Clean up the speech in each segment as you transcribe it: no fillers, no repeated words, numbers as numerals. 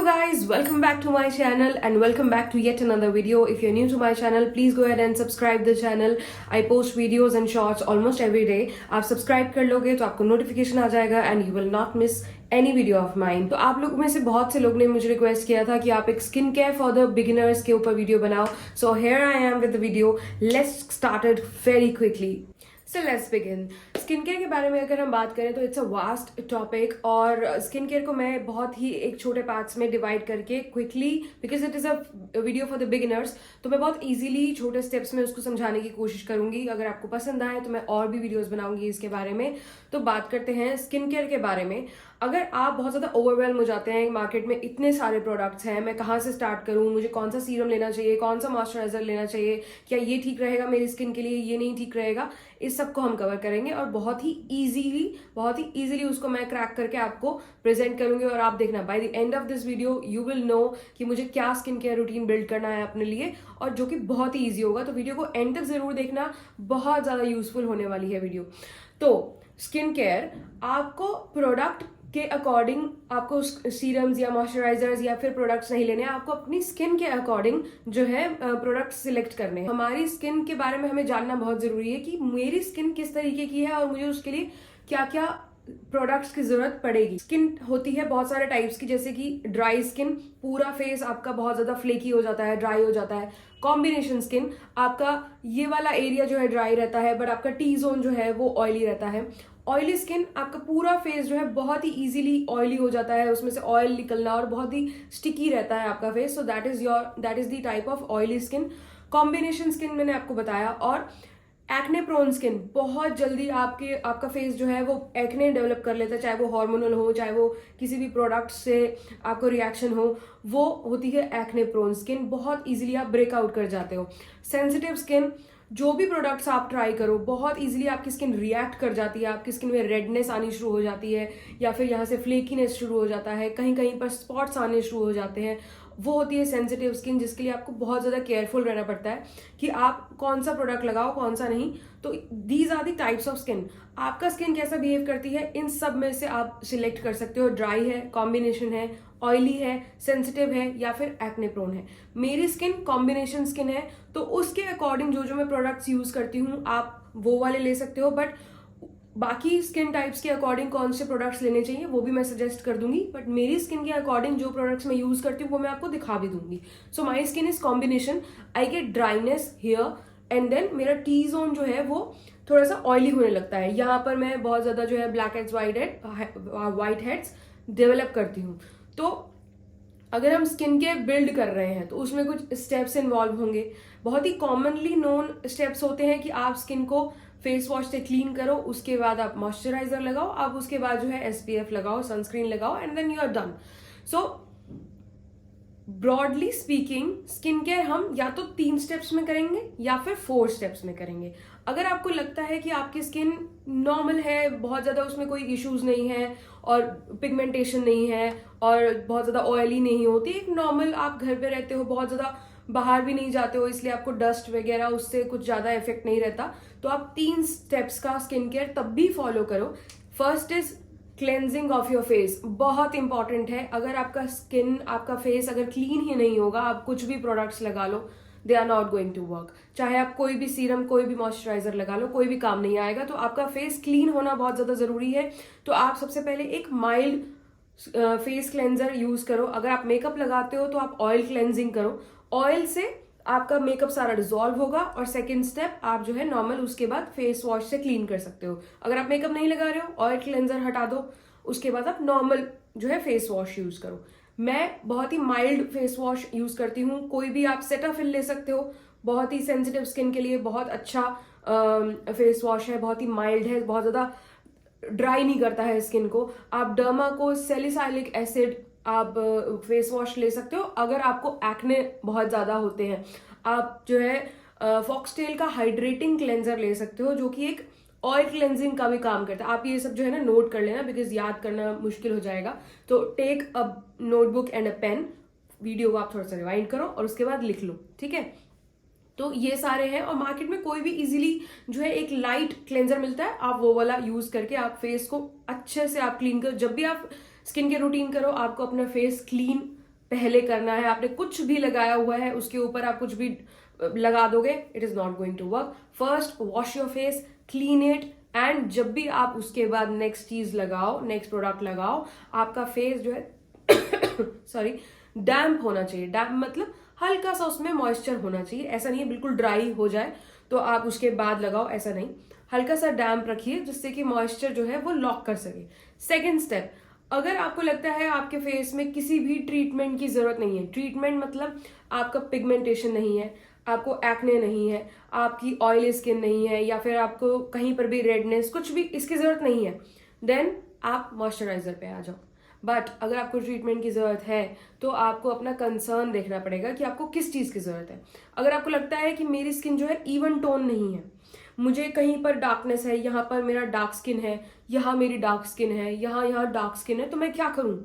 guys, welcome back to my channel and welcome back to yet another video. If you're new to my channel, please go ahead and subscribe the channel. I post videos and shorts almost every day. आप subscribe कर लोगे तो आपको notification आ जाएगा and you will not miss any video of mine. तो आप लोगों में से बहुत से लोग ने मुझे रिक्वेस्ट किया था कि आप एक skin care for the beginners के ऊपर वीडियो बनाओ। So here I am with the video. Let's start it very quickly. So let's begin. Skin care के बारे में अगर हम बात करें तो इट्स अ वास्ट टॉपिक और स्किन केयर को मैं बहुत ही एक छोटे पार्ट्स में डिवाइड करके quickly, because it is a video for the beginners, तो मैं बहुत इजीली छोटे स्टेप्स में उसको समझाने की कोशिश करूंगी। अगर आपको पसंद आए तो मैं और भी वीडियोस बनाऊंगी इसके बारे में। तो बात करते हैं स्किन केयर के बारे में। अगर आप बहुत ज़्यादा ओवरवेल्म हो जाते हैं, मार्केट में इतने सारे प्रोडक्ट्स हैं, मैं कहाँ से स्टार्ट करूँ, मुझे कौन सा सीरम लेना चाहिए, कौन सा मॉइस्चराइजर लेना चाहिए, क्या ये ठीक रहेगा मेरी स्किन के लिए, ये नहीं ठीक रहेगा, इस सब को हम कवर करेंगे और बहुत ही इजीली उसको मैं क्रैक करके आपको प्रेजेंट करूंगी। और आप देखना by the end of this video you will know कि मुझे क्या स्किन केयर रूटीन बिल्ड करना है अपने लिए, और जो कि बहुत ही ईजी होगा। तो वीडियो को एंड तक जरूर देखना, बहुत ज़्यादा यूजफुल होने वाली है वीडियो। तो स्किन केयर आपको प्रोडक्ट के अकॉर्डिंग, आपको सीरम्स या मॉइस्चराइजर्स या फिर प्रोडक्ट्स नहीं लेने, आपको अपनी स्किन के अकॉर्डिंग जो है प्रोडक्ट सिलेक्ट करने हैं। हमारी स्किन के बारे में हमें जानना बहुत जरूरी है कि मेरी स्किन किस तरीके की है और मुझे उसके लिए क्या क्या प्रोडक्ट्स की जरूरत पड़ेगी। स्किन होती है बहुत सारे टाइप्स की, जैसे कि ड्राई स्किन, पूरा फेस आपका बहुत ज्यादा फ्लेकी हो जाता है, ड्राई हो जाता है। कॉम्बिनेशन स्किन, आपका ये वाला एरिया जो है ड्राई रहता है बट आपका टी जोन जो है वो ऑयली रहता है। ऑयली स्किन, आपका पूरा फेस जो है बहुत ही इजीली ऑयली हो जाता है, उसमें से ऑयल निकलना और बहुत ही स्टिकी रहता है आपका face. So that is the type of oily skin. Combination skin मैंने आपको बताया। और एक्ने प्रोन स्किन, बहुत जल्दी आपका फेस जो है वो एक्ने डेवलप कर लेता है, चाहे वो हार्मोनल हो, चाहे वो किसी भी प्रोडक्ट से आपको रिएक्शन हो, वो होती है एक्ने प्रोन स्किन। बहुत इजीली आप ब्रेकआउट कर जाते हो। सेंसिटिव स्किन, जो भी प्रोडक्ट्स आप ट्राई करो बहुत इजीली आपकी स्किन रिएक्ट कर जाती है, आपकी स्किन में रेडनेस आनी शुरू हो जाती है, या फिर यहाँ से फ्लेकीनेस शुरू हो जाता है, कहीं कहीं पर स्पॉट्स आने शुरू हो जाते हैं। वो होती है सेंसिटिव स्किन, जिसके लिए आपको बहुत ज़्यादा केयरफुल रहना पड़ता है कि आप कौन सा प्रोडक्ट लगाओ कौन सा नहीं। तो these are the types of skin. आपका स्किन कैसा बिहेव करती है, इन सब में से आप सिलेक्ट कर सकते हो। ड्राई है, कॉम्बिनेशन है, ऑयली है, सेंसिटिव है या फिर एक्ने प्रोन है। मेरी स्किन कॉम्बिनेशन स्किन है, तो उसके अकॉर्डिंग जो मैं प्रोडक्ट्स यूज करती हूँ आप वो वाले ले सकते हो। बट बाकी स्किन टाइप्स के अकॉर्डिंग कौन से प्रोडक्ट्स लेने चाहिए वो भी मैं सजेस्ट कर दूंगी। बट मेरी स्किन के अकॉर्डिंग जो प्रोडक्ट्स मैं यूज करती हूँ वो मैं आपको दिखा भी दूंगी। So my skin is combination. I get dryness here and then मेरा टी जोन जो है वो थोड़ा सा ऑयली होने लगता है। यहाँ पर मैं बहुत ज्यादा जो है black heads, white heads develop करती हूँ। तो अगर हम स्किन केयर बिल्ड कर रहे हैं तो उसमें कुछ स्टेप्स इन्वॉल्व होंगे। बहुत ही कॉमनली नोन स्टेप्स होते हैं कि आप स्किन को फेस वॉश से क्लीन करो, उसके बाद आप मॉइस्चराइजर लगाओ, आप उसके बाद जो है एसपीएफ लगाओ, सनस्क्रीन लगाओ and then you are done. So broadly speaking skin care हम या तो 3 स्टेप्स में करेंगे या फिर 4 स्टेप्स में करेंगे। अगर आपको लगता है कि आपकी स्किन नॉर्मल है, बहुत ज़्यादा उसमें कोई इश्यूज नहीं है और पिगमेंटेशन नहीं है और बहुत ज़्यादा ऑयली नहीं होती, एक नॉर्मल आप घर पे रहते हो, बहुत ज़्यादा बाहर भी नहीं जाते हो, इसलिए आपको डस्ट वगैरह उससे कुछ ज़्यादा इफेक्ट नहीं रहता, तो आप 3 स्टेप्स का स्किन केयर तब भी फॉलो करो। First is cleansing of your face. बहुत इंपॉर्टेंट है। अगर आपका स्किन, आपका फेस अगर क्लीन ही नहीं होगा, आप कुछ भी प्रोडक्ट्स लगा लो, they are not going to work. चाहे आप कोई भी सीरम, कोई भी मॉइस्चराइजर लगा लो, कोई भी काम नहीं आएगा। तो आपका फेस क्लीन होना बहुत ज्यादा जरूरी है। तो आप सबसे पहले एक माइल्ड फेस क्लेंजर यूज करो। अगर आप मेकअप लगाते हो तो आप ऑयल क्लेंजिंग करो, ऑयल से आपका मेकअप सारा डिजॉल्व होगा। और सेकंड स्टेप आप जो है नॉर्मल उसके बाद फेस वॉश से क्लीन कर सकते हो। अगर आप मेकअप नहीं लगा रहे हो, ऑयल क्लेंजर हटा दो, उसके बाद आप नॉर्मल जो है फेस वॉश यूज करो। मैं बहुत ही माइल्ड फेस वॉश यूज करती हूँ। कोई भी आप सेटाफिल ले सकते हो, बहुत ही सेंसिटिव स्किन के लिए बहुत अच्छा फेस वॉश है, बहुत ही माइल्ड है, बहुत ज्यादा ड्राई नहीं करता है स्किन को। आप डर्मा को सैलिसाइलिक एसिड आप फेस वॉश ले सकते हो। अगर आपको एक्ने बहुत ज्यादा होते हैं, आप जो है फॉक्सटेल का हाइड्रेटिंग क्लेंजर ले सकते हो, जो कि एक ऑयल क्लेंजिंग का भी काम करता है। आप ये सब जो है ना नोट कर लेना, बिकॉज याद करना मुश्किल हो जाएगा। तो take a notebook and a pen, video को आप थोड़ा सा रिवाइंड करो और उसके बाद लिख लो, ठीक है। तो ये सारे हैं। और मार्केट में कोई भी इजीली जो है एक लाइट क्लेंजर मिलता है, आप वो वाला यूज करके आप फेस को अच्छे से आप क्लीन करो। जब भी आप स्किन केयर रूटीन करो, आपको अपना फेस क्लीन पहले करना है, आपने कुछ भी लगाया हुआ है उसके ऊपर आप कुछ भी लगा दोगे, it is not going to work. First wash your face, clean it, and जब भी आप उसके बाद नेक्स्ट चीज लगाओ, नेक्स्ट प्रोडक्ट लगाओ, आपका फेस जो है सॉरी डैम्प होना चाहिए. डैम्प मतलब हल्का सा उसमें मॉइस्चर होना चाहिए. ऐसा नहीं है बिल्कुल ड्राई हो जाए तो आप उसके बाद लगाओ, ऐसा नहीं. हल्का सा डैम्प रखिए जिससे कि मॉइस्चर जो है वो लॉक कर सके. सेकेंड स्टेप, अगर आपको लगता है आपके फेस में किसी भी ट्रीटमेंट की जरूरत नहीं है, ट्रीटमेंट मतलब आपका पिगमेंटेशन नहीं है, आपको एक्ने नहीं है, आपकी ऑयली स्किन नहीं है, या फिर आपको कहीं पर भी रेडनेस, कुछ भी इसकी जरूरत नहीं है, देन आप मॉइस्चराइजर पे आ जाओ. बट अगर आपको ट्रीटमेंट की जरूरत है तो आपको अपना कंसर्न देखना पड़ेगा कि आपको किस चीज की जरूरत है. अगर आपको लगता है कि मेरी स्किन जो है इवन टोन नहीं है, मुझे कहीं पर डार्कनेस है, यहाँ पर मेरा डार्क स्किन है, यहाँ मेरी डार्क स्किन है, यहाँ डार्क स्किन है, तो मैं क्या करूं,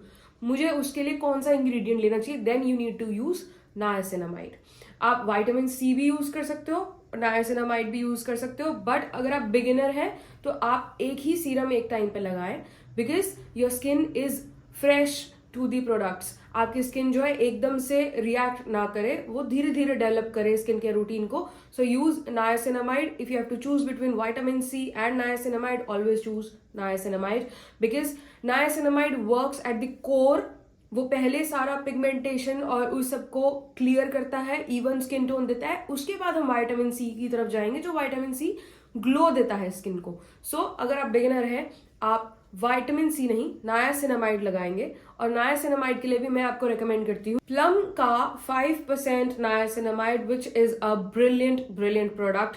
मुझे उसके लिए कौन सा इंग्रेडिएंट लेना चाहिए, then you need to use niacinamide. आप विटामिन सी भी यूज कर सकते हो, नायासिनामाइड भी यूज कर सकते हो. बट अगर आप बिगिनर हैं तो आप एक ही सीरम एक टाइम पे लगाएं, because your skin is fresh to the products. आपकी स्किन जो है एकदम से रिएक्ट ना करे, वो धीरे धीरे डेवलप करे स्किन केयर रूटीन को. So use niacinamide. If you have to choose between vitamin C and niacinamide, always choose niacinamide, because niacinamide works at the core. वो पहले सारा पिगमेंटेशन और उस सबको क्लियर करता है, इवन स्किन टोन देता है. उसके बाद हम विटामिन सी की तरफ जाएंगे, जो विटामिन सी ग्लो देता है स्किन को. सो अगर आप बिगिनर हैं, आप विटामिन सी नहीं नायासिनामाइड लगाएंगे. और नायासिनामाइड के लिए भी मैं आपको रेकमेंड करती हूँ प्लम का 5% niacinamide, which is a brilliant product.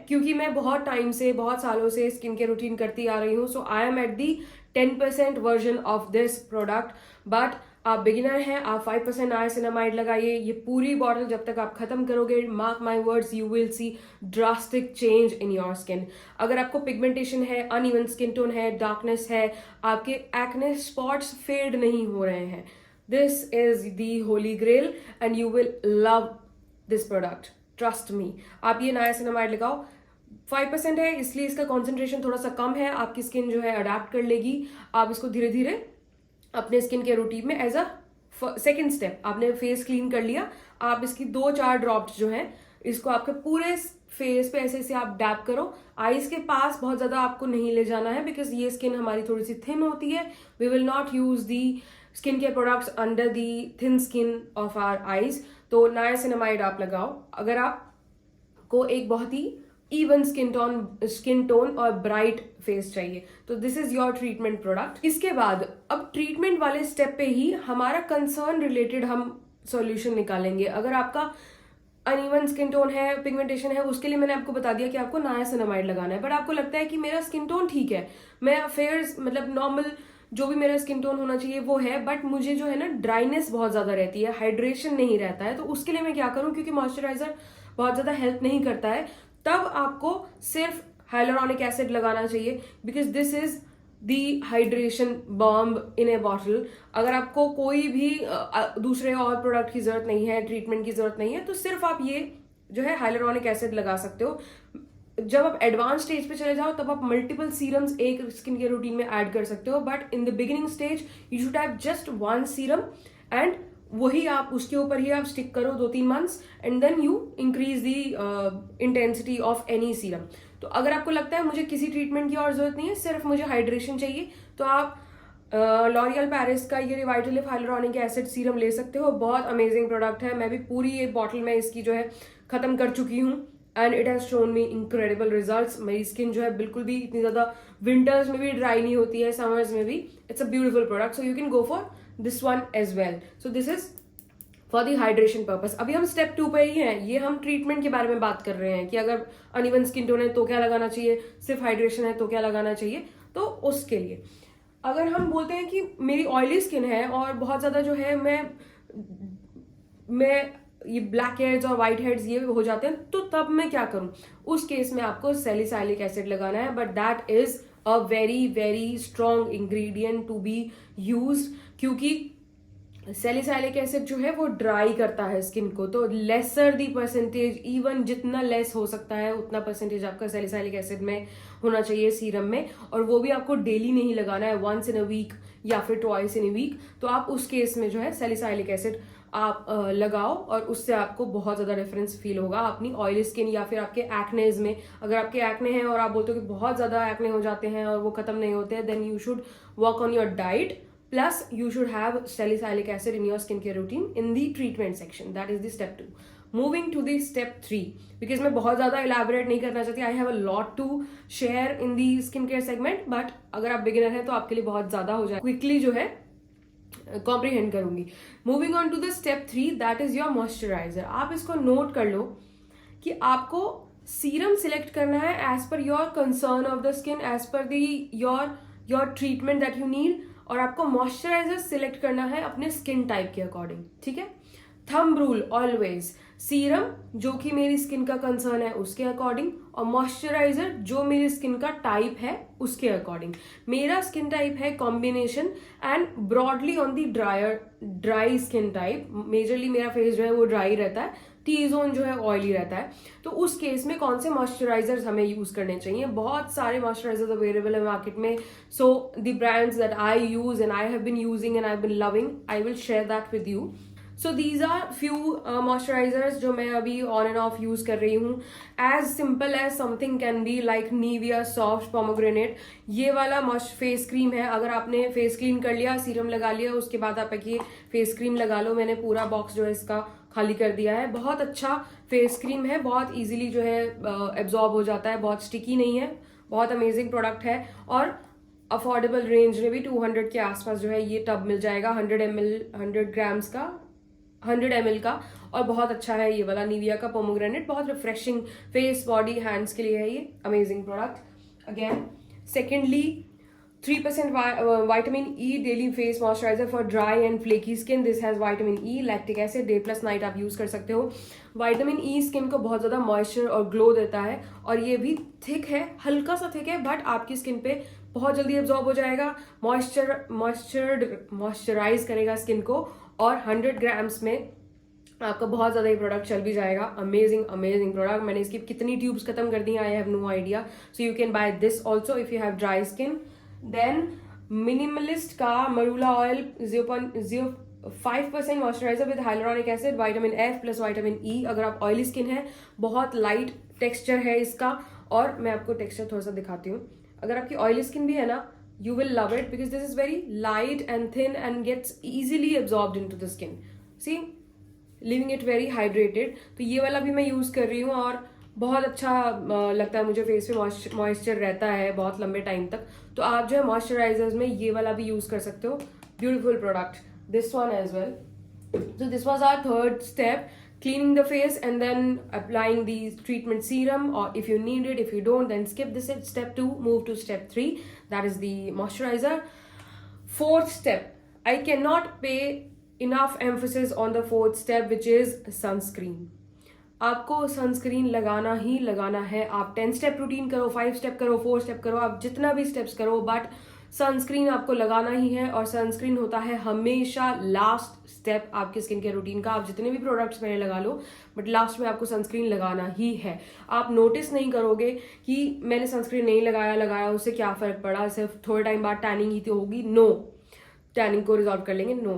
क्योंकि मैं बहुत टाइम से, बहुत सालों से स्किन केयर रूटीन करती आ रही हूँ, so I am at the 10% version of this product. But आप बिगिनर हैं, आप 5% नायासिनामाइड लगाइए. ये पूरी बॉटल जब तक आप खत्म करोगे, mark my words, you will see drastic change in your skin. अगर आपको पिगमेंटेशन है, अनइवन स्किन टोन है, डार्कनेस है, आपके एक्ने स्पॉट्स फेड नहीं हो रहे हैं, this is the holy grail and you will love this product, trust me. आप ये नायासिनामाइड लगाओ. 5% है इसलिए इसका कॉन्सेंट्रेशन थोड़ा सा कम है, आपकी स्किन जो है अडेप्ट कर लेगी. आप इसको धीरे धीरे अपने स्किन के रूटीन में एज अ सेकेंड स्टेप, आपने फेस क्लीन कर लिया, आप इसकी 2-4 ड्रॉप्स जो है इसको आपके पूरे फेस पे ऐसे ऐसे आप डैप करो. आईज के पास बहुत ज्यादा आपको नहीं ले जाना है, बिकॉज ये स्किन हमारी थोड़ी सी थिन होती है. We will not use the skin care products under the thin skin of our eyes. तो नायासिनामाइड आप लगाओ अगर आपको एक बहुत ही इवन स्किन टोन और ब्राइट फेस चाहिए, तो this is your treatment product. इसके बाद अब ट्रीटमेंट वाले स्टेप पे ही हमारा कंसर्न रिलेटेड हम सॉल्यूशन निकालेंगे. अगर आपका अनइवन स्किन टोन है, पिगमेंटेशन है, उसके लिए मैंने आपको बता दिया कि आपको नायासिनामाइड लगाना है. बट आपको लगता है कि मेरा स्किन टोन ठीक है, मैं फेयर मतलब नॉर्मल जो भी मेरा स्किन टोन होना चाहिए वो है, बट मुझे जो है ना ड्राइनेस बहुत ज्यादा रहती है, हाइड्रेशन नहीं रहता है, तो उसके लिए मैं क्या करूं, क्योंकि मॉइस्चराइजर बहुत ज्यादा हेल्प नहीं करता है, तब आपको सिर्फ हाइलुरोनिक एसिड लगाना चाहिए, because this is the hydration bomb in A bottle. अगर आपको कोई भी दूसरे और प्रोडक्ट की जरूरत नहीं है, ट्रीटमेंट की जरूरत नहीं है, तो सिर्फ आप ये जो है हाइलुरोनिक एसिड लगा सकते हो. जब आप एडवांस स्टेज पे चले जाओ तब आप मल्टीपल सीरम्स एक स्किन केयर रूटीन में ऐड कर सकते हो. But in the beginning stage you should have just 1 serum and वही आप उसके ऊपर ही आप स्टिक करो 2-3 months and then you increase the intensity of any serum. तो अगर आपको लगता है मुझे किसी ट्रीटमेंट की और जरूरत नहीं है, सिर्फ मुझे हाइड्रेशन चाहिए, तो आप लॉरियल पेरिस का ये रिवाइटलिफ हाइलुरोनिक एसिड सीरम ले सकते हो. बहुत अमेजिंग प्रोडक्ट है. मैं भी पूरी एक बॉटल में इसकी जो है खत्म कर चुकी हूँ and it has shown me incredible results. मेरी स्किन जो है बिल्कुल भी इतनी ज्यादा विंटर्स में भी ड्राई नहीं होती है, समर्स में भी. It's a beautiful product, so you can go for this one as well. So this is for the hydration purpose. अभी हम स्टेप 2 पे ही हैं. ये हम ट्रीटमेंट के बारे में बात कर रहे हैं कि अगर अनइवन स्किन टोन है तो क्या लगाना चाहिए, सिर्फ हाइड्रेशन है तो क्या लगाना चाहिए. तो उसके लिए अगर हम बोलते हैं कि मेरी ऑयली स्किन है और बहुत ज्यादा जो है मैं ये ब्लैक हेड्स और व्हाइट हेड्स ये हो जाते हैं, तो तब मैं क्या करूं. उस केस में आपको सैलिसाइलिक एसिड लगाना है, but that is a very very strong ingredient to be used, क्योंकि सैलिसाइलिक एसिड जो है वो ड्राई करता है स्किन को, तो लेसर दी परसेंटेज, इवन जितना लेस हो सकता है उतना परसेंटेज आपका सैलिसाइलिक एसिड में होना चाहिए सीरम में, और वो भी आपको डेली नहीं लगाना है, वंस इन अ वीक या फिर ट्वाइस इन अ वीक। तो आप उस केस में जो है सैलिसाइलिक एसिड आप लगाओ, और उससे आपको बहुत ज़्यादा डिफरेंस फील होगा अपनी ऑयली स्किन या फिर आपके एक्नेज में। अगर आपके एक्ने हैं और आप बोलते हो कि बहुत ज़्यादा एक्ने हो जाते हैं और वो खत्म नहीं होते हैं, then you should work on your diet, plus you should have salicylic acid in your skincare routine in the treatment section. That is the step 2. Moving to the step 3, because मैं बहुत ज़्यादा elaborate नहीं करना चाहती, I have a lot to share in the skincare segment, but अगर आप beginner हैं तो आपके लिए बहुत ज़्यादा हो जाए, quickly जो है comprehend करूंगी। Moving on to the step 3, that is your moisturizer. आप इसको note कर लो कि आपको सीरम सिलेक्ट करना है as per your concern of the skin, as per the your treatment that you need, और आपको मॉइस्चराइजर सिलेक्ट करना है अपने स्किन टाइप के अकॉर्डिंग, ठीक है। थंब रूल ऑलवेज, सीरम जो कि मेरी स्किन का कंसर्न है उसके अकॉर्डिंग, और मॉइस्चराइजर जो मेरी स्किन का टाइप है उसके अकॉर्डिंग। मेरा स्किन टाइप है combination and broadly on the dry skin type, majorly मेरा फेस जो है वो ड्राई रहता है, टी जोन जो है ऑयली रहता है। तो उस केस में कौन से मॉइस्चराइजर्स हमें यूज करने चाहिए, बहुत सारे मॉइस्चराइजर्स अवेलेबल है मार्केट में। So the brands that I use and I have been using and I have been loving, I will share that with you. So these are few moisturisers जो मैं अभी on end of use कर रही हूँ। As simple as something can be like Nivea soft pomegranate, ये वाला face cream है। अगर आपने फेस क्लीन कर लिया, सीरम लगा लिया, उसके बाद आप ये फेस क्रीम लगा लो। मैंने पूरा बॉक्स जो है इसका खाली कर दिया है। बहुत अच्छा फेस क्रीम है, बहुत इजीली जो है एब्जॉर्ब हो जाता है, बहुत स्टिकी नहीं है, बहुत अमेजिंग प्रोडक्ट है, और अफोर्डेबल रेंज में भी 200 के आसपास जो है ये टब मिल जाएगा, 100 ग्राम्स का, 100 ml का, और बहुत अच्छा है ये वाला निविया का पोमोग्रेनेट, बहुत रिफ्रेशिंग फेस बॉडी हैंड्स के लिए है ये, amazing product again. Secondly 3% vitamin E daily face moisturizer for dry and flaky skin. This has vitamin E, lactic acid, day plus night आप यूज कर सकते हो। विटामिन ई स्किन को बहुत ज्यादा मॉइस्चर और ग्लो देता है, और ये भी थिक है, हल्का सा थिक है, बट आपकी स्किन पे बहुत जल्दी एब्जॉर्ब हो जाएगा, मॉइस्चराइज करेगा स्किन को, और 100 ग्राम्स में आपका बहुत ज्यादा ये प्रोडक्ट चल भी जाएगा। Amazing amazing product. मैंने इसकी कितनी ट्यूब्स खत्म कर दी, I have no idea. So you can buy this also if you have dry skin. Then Minimalist का marula oil 0.05% moisturiser with hyaluronic acid, vitamin F plus vitamin E. अगर आप oily skin है, बहुत light texture है इसका, और मैं आपको टेक्सचर थोड़ा सा दिखाती हूँ। अगर आपकी ऑयली स्किन भी है ना, you will love it because this is very light and thin and gets easily absorbed into the skin. See, leaving it very hydrated. तो ये वाला भी मैं यूज कर रही हूँ, और बहुत अच्छा लगता है मुझे, फेस पे मॉइस्चर रहता है बहुत लंबे टाइम तक। तो आप जो है मॉइस्चराइजर्स में ये वाला भी यूज कर सकते हो, beautiful product, this one as well. So this was our third step, cleaning the face and then applying the treatment serum, or if you need it, if you don't, then skip this step 2, move to step 3, that is the moisturizer. Fourth step, I cannot pay enough emphasis on the fourth step, which is sunscreen. आपको sunscreen लगाना ही लगाना है। आप 10 step routine करो, 5 step करो, 4 step करो, आप जितना भी स्टेप्स करो, बट सनस्क्रीन आपको लगाना ही है। और सनस्क्रीन होता है हमेशा लास्ट स्टेप आपके स्किन केयर रूटीन का। आप जितने भी प्रोडक्ट्स पहले लगा लो, बट लास्ट में आपको सनस्क्रीन लगाना ही है। आप नोटिस नहीं करोगे कि मैंने सनस्क्रीन नहीं लगाया उससे क्या फर्क पड़ा, सिर्फ थोड़े टाइम बाद टैनिंग ही तो होगी। नो, टैनिंग को रिजॉल्व कर लेंगे, नो।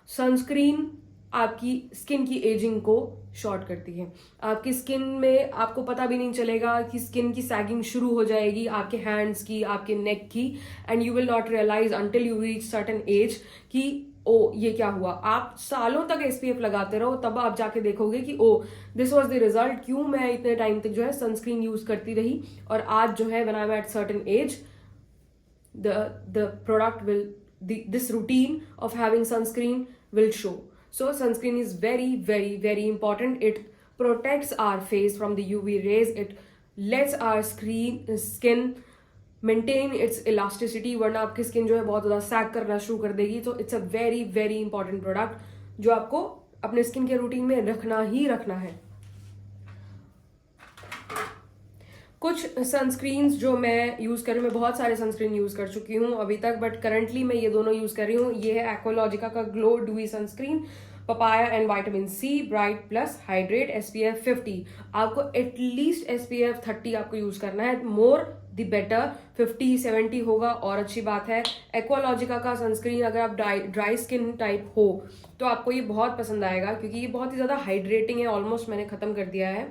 सनस्क्रीन आपकी स्किन की एजिंग को शॉर्ट करती है। आपकी स्किन में आपको पता भी नहीं चलेगा कि स्किन की सैगिंग शुरू हो जाएगी, आपके हैंड्स की, आपके नेक की, and you will not realise until you reach certain age कि ओ ये क्या हुआ। आप सालों तक SPF लगाते रहो, तब आप जाके देखोगे कि ओ दिस वॉज द रिजल्ट, क्यों मैं इतने टाइम तक जो है सनस्क्रीन यूज करती रही। और आज जो है when I am at certain age, the product will, this routine of having sunscreen will show. So sunscreen is very very very important. It protects our face from the UV rays. It lets our skin maintain its elasticity, वरना आपकी skin जो है बहुत ज़्यादा सैग करना शुरू कर देगी। तो it's a very very important product जो आपको अपने स्किन के रूटीन में रखना ही रखना है। कुछ सनस्क्रीन्स जो मैं यूज़ कर रही हूँ, मैं बहुत सारे सनस्क्रीन यूज़ कर चुकी हूँ अभी तक, बट करंटली मैं ये दोनों यूज़ कर रही हूँ। ये है एक्वालॉजिका का glow dewy sunscreen, papaya and vitamin C bright plus hydrate SPF 50। आपको एटलीस्ट SPF 30 आपको यूज़ करना है, मोर द बेटर। 50-70 होगा और अच्छी बात है। एक्वालॉजिका का सनस्क्रीन अगर आप ड्राई स्किन टाइप हो तो आपको ये बहुत पसंद आएगा, क्योंकि ये बहुत ही ज़्यादा हाइड्रेटिंग है। ऑलमोस्ट मैंने ख़त्म कर दिया है।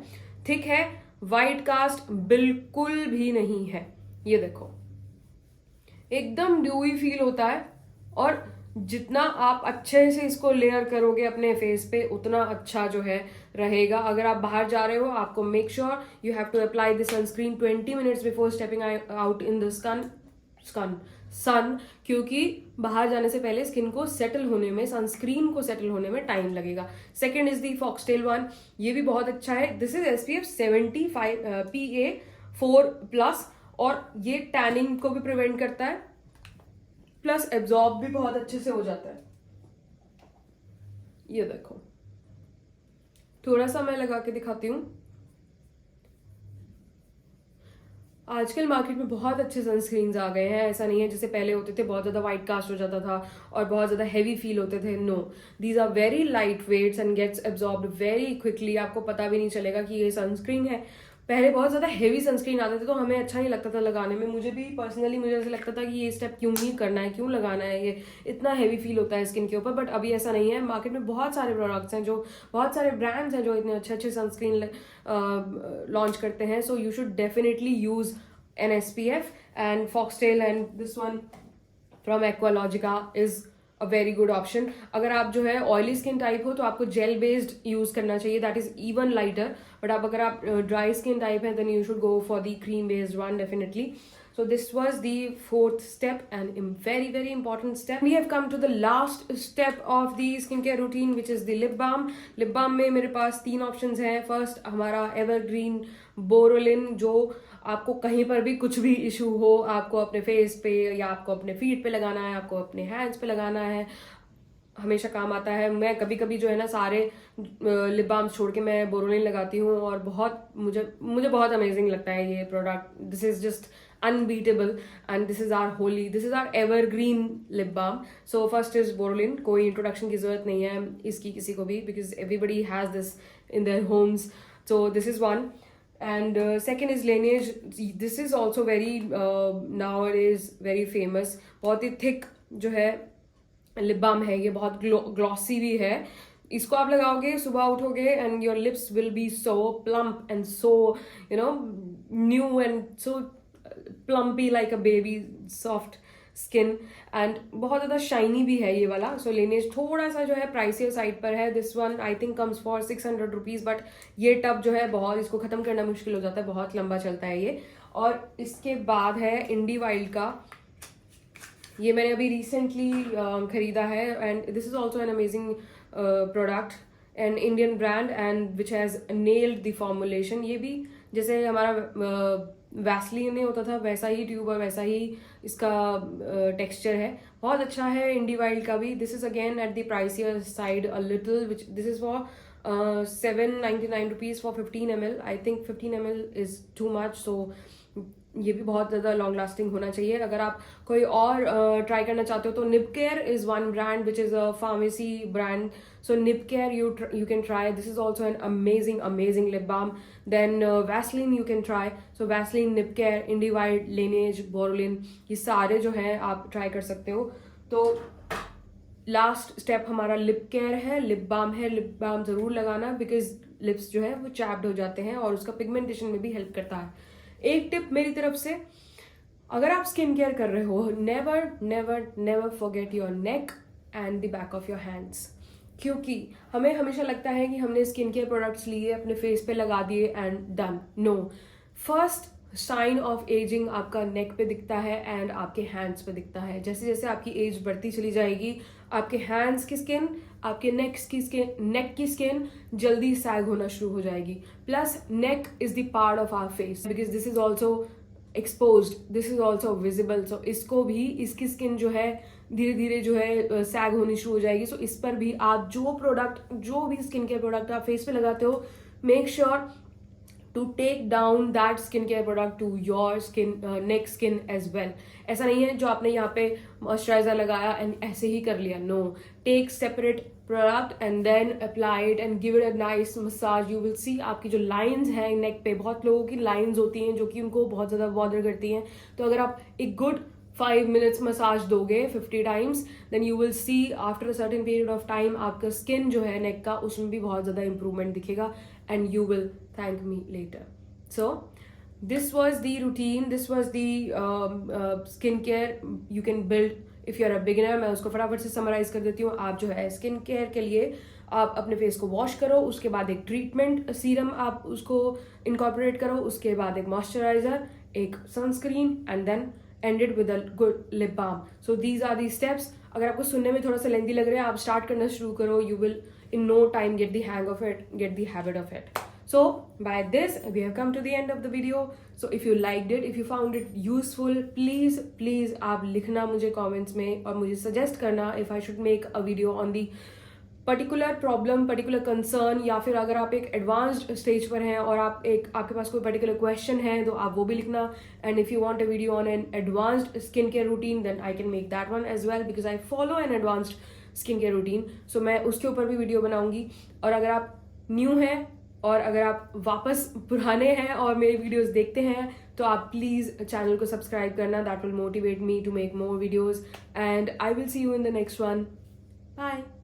थिक है, वाइट कास्ट बिल्कुल भी नहीं है। ये देखो, एकदम ड्यूई फील होता है, और जितना आप अच्छे से इसको लेयर करोगे अपने फेस पे उतना अच्छा जो है रहेगा। अगर आप बाहर जा रहे हो, आपको make sure you have to apply this sunscreen 20 minutes before stepping out in the sun, क्योंकि बाहर जाने से पहले स्किन को सेटल होने में, सनस्क्रीन को सेटल होने में टाइम लगेगा। Second is the foxtail one, ये भी बहुत अच्छा है। दिस इज SPF 75 PA4+, और ये टैनिंग को भी प्रिवेंट करता है, प्लस एब्जॉर्ब भी बहुत अच्छे से हो जाता है। ये देखो, थोड़ा सा मैं लगा के दिखाती हूँ। आजकल मार्केट में बहुत अच्छे सनस्क्रीन्स आ गए हैं। ऐसा नहीं है जैसे पहले होते थे, बहुत ज़्यादा वाइट कास्ट हो जाता था और बहुत ज़्यादा हैवी फील होते थे। No, these are very light weights and gets absorbed very quickly. आपको पता भी नहीं चलेगा कि ये सनस्क्रीन है। पहले बहुत ज़्यादा हैवी सनस्क्रीन आते थे तो हमें अच्छा नहीं लगता था लगाने में। मुझे भी पर्सनली मुझे ऐसा लगता था कि ये स्टेप क्यों ही करना है, क्यों लगाना है, ये इतना हैवी फील होता है स्किन के ऊपर। बट अभी ऐसा नहीं है। मार्केट में बहुत सारे प्रोडक्ट्स हैं, जो बहुत सारे ब्रांड्स हैं जो इतने अच्छे अच्छे सनस्क्रीन लॉन्च करते हैं। So you should definitely use an SPF, and Foxtail and this one from Aqualogica is a very good option. अगर आप जो है ऑयली स्किन टाइप हो तो आपको जेल बेस्ड यूज करना चाहिए, that is even lighter. But अगर आप ड्राई स्किन टाइप है then you should go for the cream based one definitely. So this was the fourth step and a very important step. We have come to the last step of the skincare routine, which is the lip balm. Lip balm में मेरे पास 3 options हैं. First हमारा evergreen Boroline, जो आपको कहीं पर भी कुछ भी इशू हो, आपको अपने फेस पे या आपको अपने फीट पे लगाना है, आपको अपने हैंड्स पे लगाना है, हमेशा काम आता है. मैं कभी कभी जो है ना सारे लिप बाम्स छोड़ के मैं बोरोलिन लगाती हूँ, और बहुत मुझे बहुत अमेजिंग लगता है ये product. This is just unbeatable and this is our evergreen lip balm. So first is Borolin. कोई इंट्रोडक्शन की जरूरत नहीं है इसकी किसी को भी, because everybody has this in their homes. So this is one. And second is Laneige. This is also very nowadays very famous. बहुत ही thick जो है लिप बाम है, ये बहुत ग्लॉसी भी है. इसको आप लगाओगे, सुबह उठोगे and your lips will be so plump and so new and so plumpy like a baby, soft skin, and बहुत ज़्यादा शाइनी भी है ये वाला. सो लेनेज थोड़ा सा जो है प्राइसियर साइड पर है. This one I think comes for 600 rupees. But ये टब जो है बहुत, इसको ख़त्म करना मुश्किल हो जाता है, बहुत लंबा चलता है ये. और इसके बाद है इंडी वाइल्ड का. ये मैंने अभी रिसेंटली खरीदा है, and this is also an amazing product, an Indian brand and which has nailed the formulation. ये भी जैसे हमारा वैसलीन नहीं होता था वैसा ही ट्यूब और वैसा ही इसका टेक्सचर है. बहुत अच्छा है इंडी वाइल्ड का भी. This is again at the pricier side a little, which this is for 799 rupees for 15 ml. I think 15 ml is too much. So ये भी बहुत ज़्यादा लॉन्ग लास्टिंग होना चाहिए. अगर आप कोई और ट्राई करना चाहते हो तो Nipcare is one brand which is a pharmacy brand. So Nipcare you can try. This is also an amazing lip balm. Then Vaseline you can try. So Vaseline, Nipcare, Indivild, Laneige, Borolin, ये सारे जो हैं आप try कर सकते हो. तो last step हमारा लिप केयर है, लिप बाम है. लिप बाम ज़रूर लगाना, बिकॉज लिप्स जो है वो चैप्ड हो जाते हैं और उसका पिगमेंटेशन में भी हेल्प करता है. एक टिप मेरी तरफ से, अगर आप स्किन केयर कर रहे हो, never forget your neck and the back of your hands. क्योंकि हमें हमेशा लगता है कि हमने स्किन केयर प्रोडक्ट्स लिए, अपने फेस पे लगा दिए and done. No, first sign of ageing आपका नेक पे दिखता है एंड आपके हैंड्स पे दिखता है. जैसे जैसे आपकी एज बढ़ती चली जाएगी, आपके हैंड्स की स्किन, आपके नेक की स्किन जल्दी सैग होना शुरू हो जाएगी. Plus neck is the part of our face, because this is also exposed, this is also visible. So इसको भी, इसकी स्किन जो है धीरे धीरे जो है सैग होनी शुरू हो जाएगी. सो इस पर भी आप जो भी स्किन केयर प्रोडक्ट आप फेस पे लगाते हो, make sure to take down that skincare product to your skin neck skin as well. ऐसा नहीं है जो आपने यहाँ पे मॉइस्चराइजर लगाया एंड ऐसे ही कर लिया. No, take separate product and then apply it and give it a nice massage. You will see आपकी जो लाइंस हैं नेक पे, बहुत लोगों की लाइंस होती हैं जो कि उनको बहुत ज़्यादा बॉदर करती हैं. तो अगर आप एक गुड 5 minutes मसाज दोगे 50 times, then you will see after a certain period of time आपका स्किन जो है नेक का उसमें भी बहुत ज़्यादा इंप्रूवमेंट दिखेगा and you will thank me later. So this was the routine, this was the skincare you can build if you are a beginner. मैं उसको फटाफट से समराइज कर देती हूँ. आप जो है स्किन केयर के लिए आप अपने फेस को वॉश करो, उसके बाद एक ट्रीटमेंट सीरम आप उसको इनकॉर्पोरेट करो, उसके बाद एक मॉइस्चराइजर, एक sunscreen and then ended with a good lip balm. So these are the steps. अगर आपको सुनने में थोड़ा सा लेंथी लग रहा है, आप स्टार्ट करना शुरू करो. You will in no time get the hang of it, get the habit of it. So by this we have come to the end of the video. So if you liked it, if you found it useful, please आप लिखना मुझे comments में और मुझे suggest करना if I should make a video on the particular problem, particular concern, या फिर अगर आप एक एडवांस्ड स्टेज पर हैं और आपके पास कोई पर्टिकुलर क्वेश्चन है तो आप वो भी लिखना. And if you want a video on an advanced skin care routine then I can make that one as well because I follow an advanced skin care routine. So मैं उसके ऊपर भी वीडियो बनाऊंगी. और अगर आप न्यू हैं और अगर आप वापस पुराने हैं और मेरे वीडियोस देखते हैं तो आप प्लीज़ चैनल को सब्सक्राइब करना. That will motivate me to make more videos and I will see you in the next one. Bye.